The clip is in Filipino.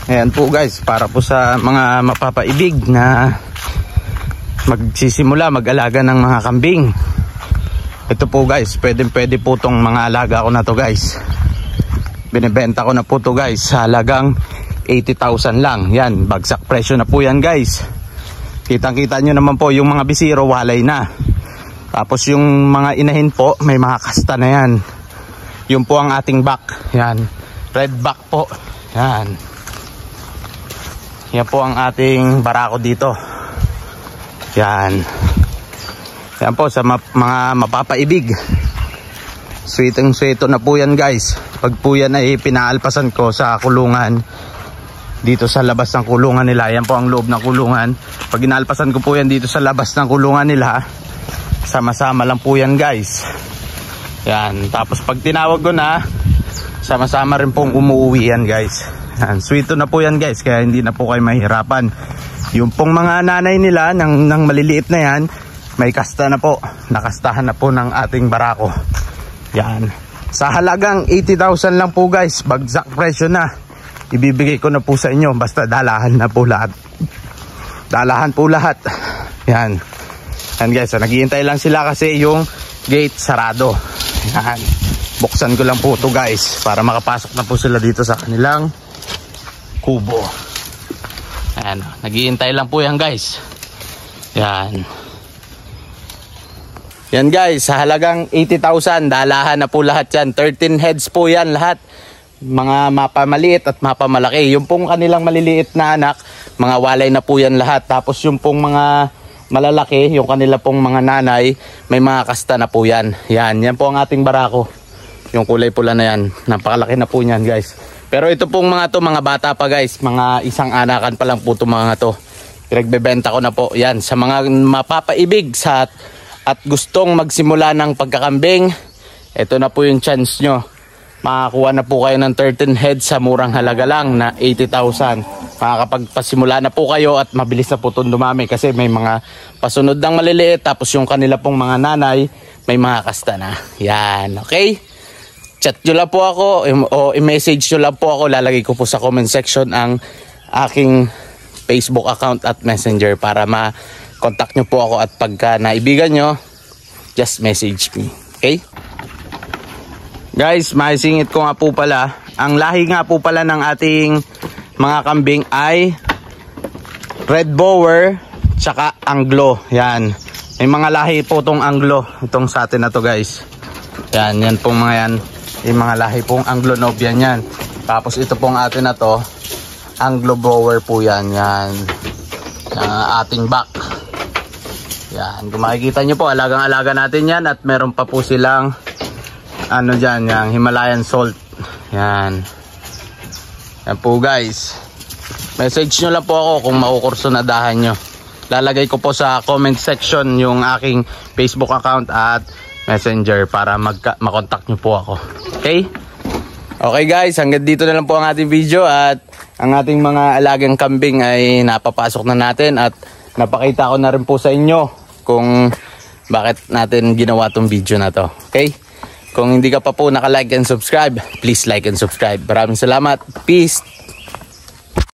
Ayan po guys, para po sa mga mapapaibig na magsisimula mag-alaga ng mga kambing. Ito po guys, pwede po tong mga alaga ko na to guys. Binibenta ko na po to guys sa halagang 80,000 lang. Yan, bagsak presyo na po yan guys. Kitang kita nyo naman po yung mga bisiro walay na. Tapos yung mga inahin po may mga kasta na yan. Yun po ang ating back. Yan, red back po. Yan. Yan po ang ating barako dito. Yan. Yan po sa mga mapapaibig. Sweetong-sweeto na po yan guys. Pag po yan ay pinaalpasan ko sa kulungan, dito sa labas ng kulungan nila. Yan po ang loob ng kulungan. Pag inaalpasan ko po yan dito sa labas ng kulungan nila, sama-sama lang po yan guys. Yan. Tapos pag tinawag ko na, sama-sama rin pong umuwi yan guys. Yan. Sweeto na po yan guys. Kaya hindi na po kayo mahirapan. Yung pong mga nanay nila ng maliliit na yan, may kasta na po. Nakastahan na po ng ating barako. Yan. Sa halagang 80,000 lang po guys. Bagsak presyo na. Ibibigay ko na po sa inyo. Basta dalahan na po lahat. Dalahan po lahat. Yan. Yan guys. Naghihintay lang sila kasi yung gate sarado. Yan. Buksan ko lang po ito guys. Para makapasok na po sila dito sa kanilang kubo. Yan. Naghihintay lang po yan guys. Yan. Yan guys, sa halagang 80,000, dalahan na po lahat yan. 13 heads po yan lahat. Mga mapamaliit at mapamalaki. Yung pong kanilang maliliit na anak, mga walay na po yan lahat. Tapos yung pong mga malalaki, yung kanila pong mga nanay, may mga kasta na po yan. Yan, yan po ang ating barako. Yung kulay pula na yan. Napakalaki na po yan guys. Pero ito pong mga to, mga bata pa guys. Mga isang anakan pa lang po itong mga to. Pinagbebenta ko na po. Yan, sa mga mapapaibig at gustong magsimula ng pagkakambing, ito na po yung chance nyo. Makakuha na po kayo ng 13 heads sa murang halaga lang na 80,000. Makakapagpasimula na po kayo at mabilis na po itong dumami kasi may mga pasunod ng maliliit. Tapos yung kanila pong mga nanay, may mga kasta na. Yan, okay? Chat nyo lang po ako o i-message nyo lang po ako. Lalagay ko po sa comment section ang aking Facebook account at Messenger para contact nyo po ako at pagka naibigan nyo, just message me. Okay? Guys, maisingit ko nga po pala. Ang lahi nga po pala ng ating mga kambing ay Red Boer tsaka Anglo. Yan. May mga lahi po tong Anglo. Itong sa atin na to guys. Yan. Yan pong mga yan. Yung mga lahi pong Anglo Nubian yan. Tapos ito pong atin na to, Anglo Boer po yan. Yan. Ating back. Yan, kung makikita nyo po, alagang-alaga natin yan. At meron pa po silang ano dyan, yung Himalayan salt. Yan. Yan po guys. Message nyo lang po ako kung makukursunadahan nyo. Lalagay ko po sa comment section yung aking Facebook account at Messenger para makontak nyo po ako. Okay? Okay guys, hanggang dito na lang po ang ating video. At ang ating mga alagang kambing ay napapasok na natin. At napakita ko na rin po sa inyo kung bakit natin ginawa tong video na to. Okay? Kung hindi ka pa po naka-like and subscribe, please like and subscribe. Maraming salamat. Peace.